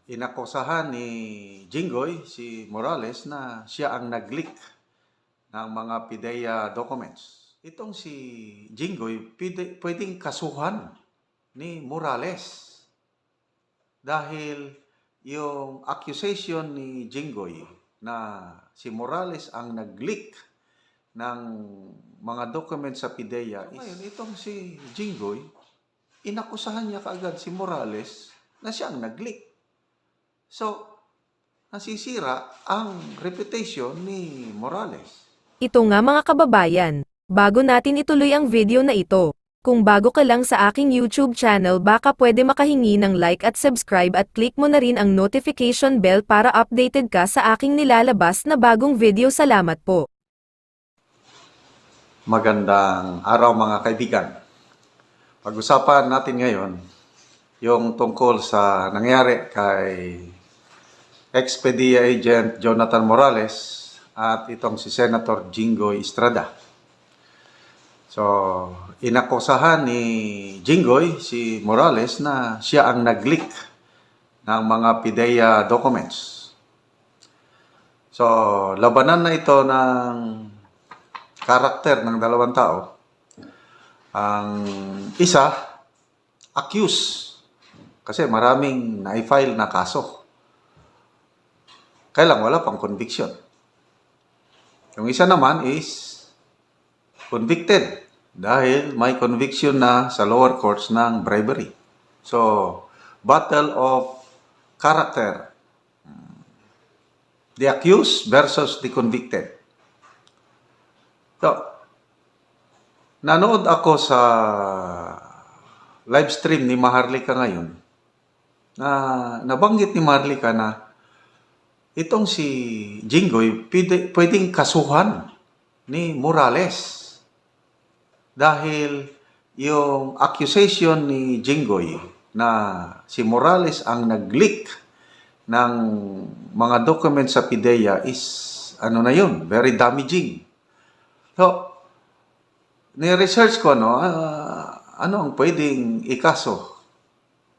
Inakusahan ni Jinggoy si Morales na siya ang nag-leak ng mga PIDEA documents. Itong si Jinggoy pwedeng kasuhan ni Morales dahil yung accusation ni Jinggoy na si Morales ang nag-leak ng mga documents sa PIDEA. Ngayon, itong si Jinggoy, inakusahan niya kaagad si Morales na siya ang nag-leak. So, nasisira ang reputation ni Morales. Ito nga mga kababayan, bago natin ituloy ang video na ito, kung bago ka lang sa aking YouTube channel baka pwede makahingi ng like at subscribe at click mo na rin ang notification bell para updated ka sa aking nilalabas na bagong video. Salamat po. Magandang araw mga kaibigan. Pag-usapan natin ngayon yung tungkol sa nangyari kay ex-PDEA agent Jonathan Morales at itong si Senator Jinggoy Estrada. So, inakusahan ni Jinggoy si Morales na siya ang nag-leak ng mga PIDEA documents. So, labanan na ito ng karakter ng dalawang tao. Ang isa, accused. Kasi maraming na-file na kaso. Kaya lang wala pang conviction. Yung isa naman is convicted dahil may conviction na sa lower courts ng bribery. So, battle of character. The accused versus the convicted. So, nanood ako sa live stream ni Maharlika ngayon na nabanggit ni Maharlika na itong si Jinggoy pwedeng kasuhan ni Morales dahil yung accusation ni Jinggoy na si Morales ang nag-leak ng mga documents sa PIDEA is very damaging. So, ni-research ko ano ang pwedeng ikaso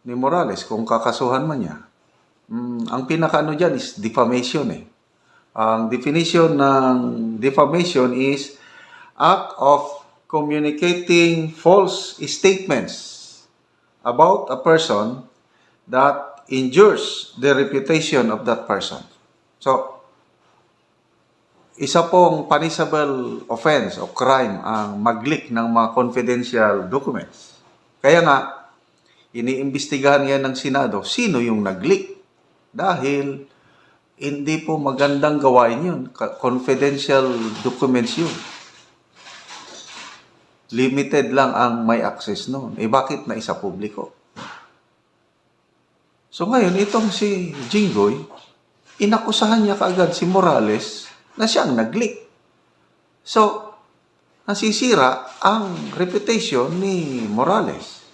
ni Morales kung kakasuhan man niya. Ang pinakaano dyan is defamation eh. Ang definition ng defamation is act of communicating false statements about a person that injures the reputation of that person. So, isa pong punishable offense o crime ang mag-leak ng mga confidential documents. Kaya nga, iniimbestigahan yan ng Senado, sino yung nag-leak? Dahil hindi po magandang gawain yun. Confidential documents yun. Limited lang ang may access noon. Bakit na isa publiko? So ngayon, itong si Jinggoy, inakusahan niya kaagad si Morales na siya ang nag-leak. So, nasisira ang reputation ni Morales.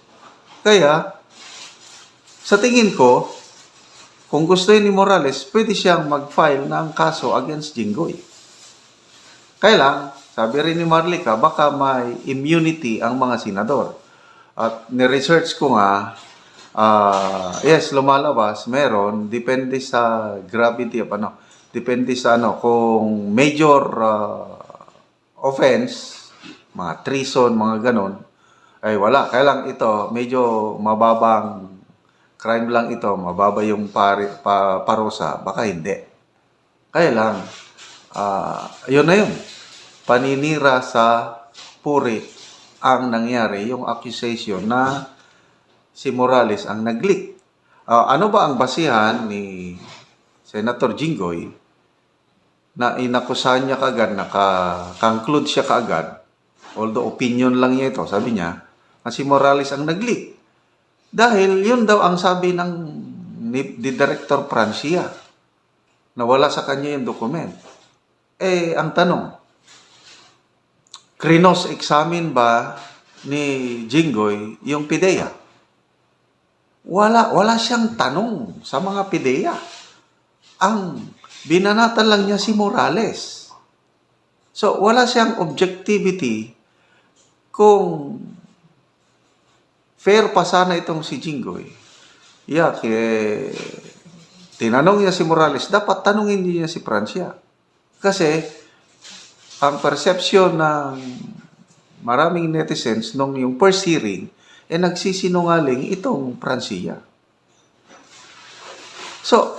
Kaya, sa tingin ko, kung gusto ni Morales, pwede siyang mag-file ng kaso against Jinggoy. Kaya lang, sabi rin ni Marlica, baka may immunity ang mga senador. At ni-research ko nga, yes, lumalabas, meron, depende sa gravity, depende sa kung major offense, mga treason, mga ganon, ay wala. Kaya lang ito, medyo mababang crime lang ito, mababa yung parusa, baka hindi. Kaya lang, yun na yun. Paninira sa puri ang nangyari, yung accusation na si Morales ang nag-leak. Ano ba ang basihan ni Senator Jinggoy na inakusahan niya kaagad, naka-conclude siya kaagad, although opinion lang niya ito, sabi niya, na si Morales ang nag-leak. Dahil yun daw ang sabi ni Director Francia na wala sa kanya yung document. Ang tanong, krinos-examine ba ni Jinggoy yung PIDEA? Wala siyang tanong sa mga PIDEA. Ang binanatan lang niya si Morales. So, wala siyang objectivity kung fair pa sana itong si Jinggoy yak, tinanong niya si Morales, dapat tanungin niya si Francia. Kasi, ang perception ng maraming netizens nung yung first hearing, nagsisinungaling itong Francia. So,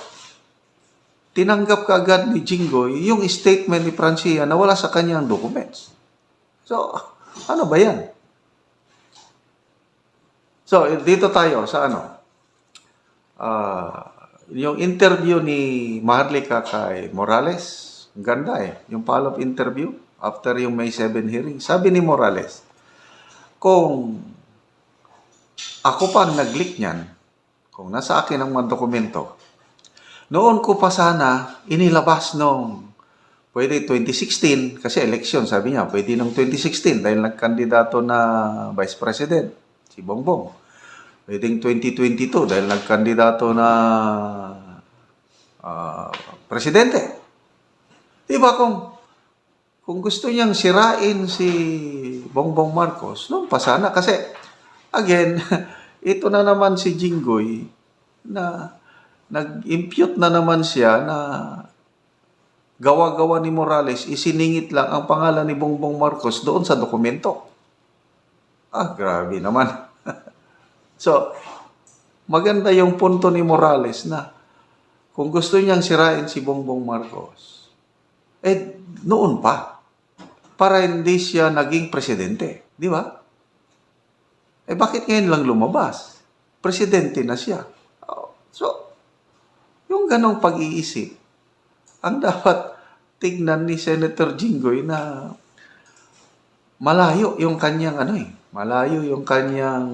tinanggap kaagad ni Jinggoy yung statement ni Francia na wala sa kanyang documents. So, ano ba yan? So, dito tayo sa ano. Yung interview ni Maharlika kay Morales, ang ganda yung follow-up interview after yung May 7 hearing. Sabi ni Morales, kung ako pa ang nag-leak niyan, kung nasa akin ang mga dokumento, noon ko pa sana inilabas nung pwede 2016, kasi election, sabi niya, pwede nung 2016 dahil nagkandidato na Vice President, si Bongbong. Pwedeng 2022 dahil nagkandidato na Presidente. Diba kung gusto niyang sirain si Bongbong Marcos, noon pa sana. Kasi, again, ito na naman si Jinggoy na nag-impute na naman siya na gawa-gawa ni Morales, isiningit lang ang pangalan ni Bongbong Marcos doon sa dokumento. Grabe naman. So, maganda yung punto ni Morales na kung gusto niyang sirain si Bongbong Marcos, noon pa, para hindi siya naging presidente. Di ba? Bakit ngayon lang lumabas? Presidente na siya. So, yung ganong pag-iisip, ang dapat tignan ni Senator Jinggoy na malayo yung kanyang malayo yung kanyang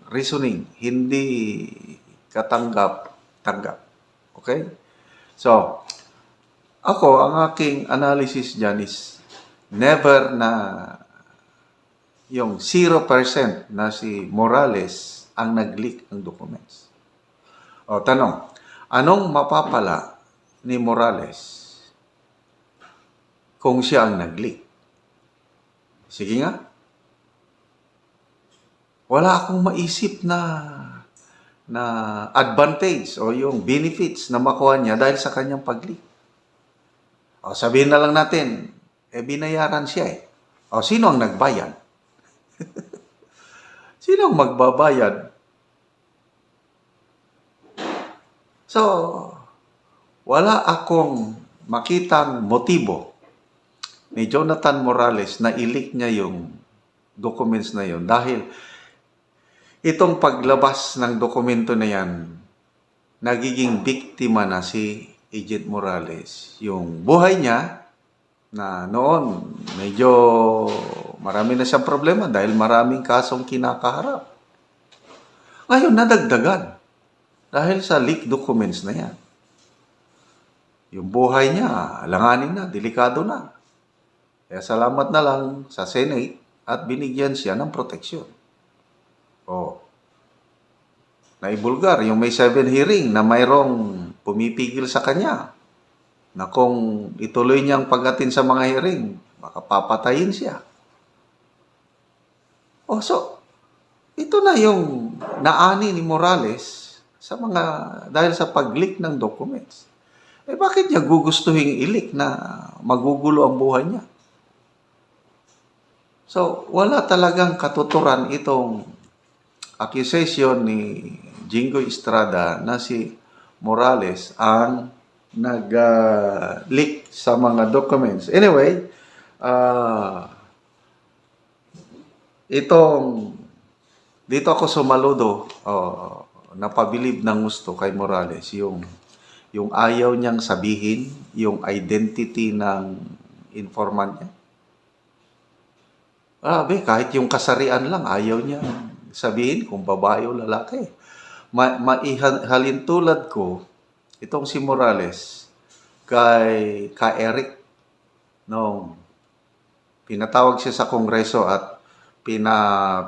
reasoning, hindi katanggap-tanggap. Okay? So, ako, ang aking analysis dyan is never na yung 0% na si Morales ang nag-leak ng documents. Tanong, anong mapapala ni Morales kung siya ang nag-leak? Sige nga. Wala akong maisip na advantage o yung benefits na makuha niya dahil sa kanyang pag-leak. Sabihin na lang natin, binayaran siya sino ang nagbayad? Sino ang magbabayad? So, wala akong makitang motibo ni Jonathan Morales na i-leak niya yung documents na yun dahil itong paglabas ng dokumento na yan, nagiging biktima na si Agent Morales. Yung buhay niya, na noon, medyo marami na siyang problema dahil maraming kasong kinakaharap. Ngayon, nadagdagan dahil sa leaked documents na yan. Yung buhay niya, alanganin na, delikado na. Kaya salamat na lang sa Senate at binigyan siya ng proteksyon. Naibulgar, yung May 7 hearing na mayroong pumipigil sa kanya na kung ituloy niyang pag-attend sa mga hearing, baka papatayin siya. So, ito na yung naani ni Morales dahil sa pag-leak ng documents. Bakit niya gugustuhin i-leak na magugulo ang buhay niya? So, wala talagang katuturan itong accusation ni Jinggoy Estrada na si Morales ang nag-leak sa mga documents. Anyway, dito ako sumaludo, napabilib ng gusto kay Morales, yung ayaw niyang sabihin, yung identity ng informant niya. Kahit yung kasarian lang, ayaw niya sabihin kung babae o lalaki. Halintulad ko, itong si Morales, kay Eric, nung pinatawag siya sa Kongreso at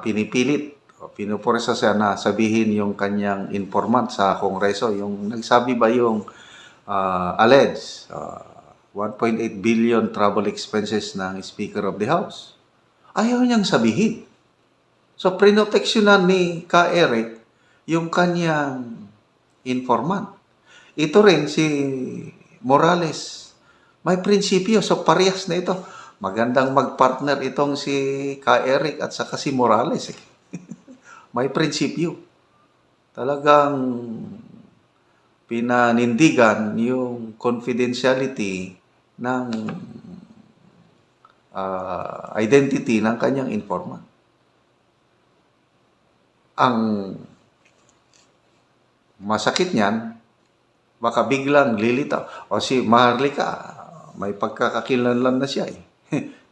pinipilit, pinupursa siya na sabihin yung kanyang informant sa Kongreso, yung nagsabi ba yung alleged 1.8 billion travel expenses ng Speaker of the House. Ayaw niyang sabihin. So, prinoteksyonan ni Eric yung kanyang informant. Ito rin si Morales, may prinsipyo. So parehas na ito. Magandang magpartner itong si Ka Eric at saka si Morales. May prinsipyo. Talagang pinanindigan yung confidentiality ng identity ng kanyang informant. Ang masakit niyan, baka biglang lilitaw. O si Maharlika, may pagkakakilanlan na siya eh.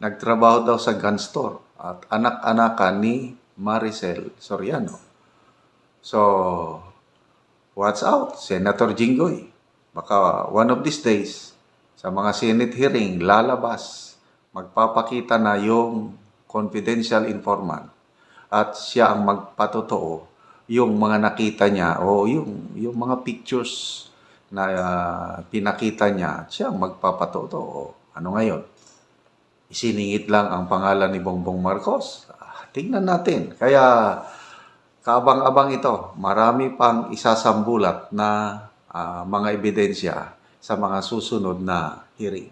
Nagtrabaho daw sa gun store at anak-anakan ni Maricel Soriano. So, watch out, Senator Jinggoy. Baka one of these days, sa mga Senate hearing, lalabas, magpapakita na yung confidential informant at siya ang magpatotoo yung mga nakita niya o yung mga pictures na pinakita niya, siya ang magpapatotoo. Ano ngayon? Isiningit lang ang pangalan ni Bongbong Marcos. Tingnan natin. Kaya kaabang-abang ito. Marami pang isasambulat na mga ebidensya sa mga susunod na hearing.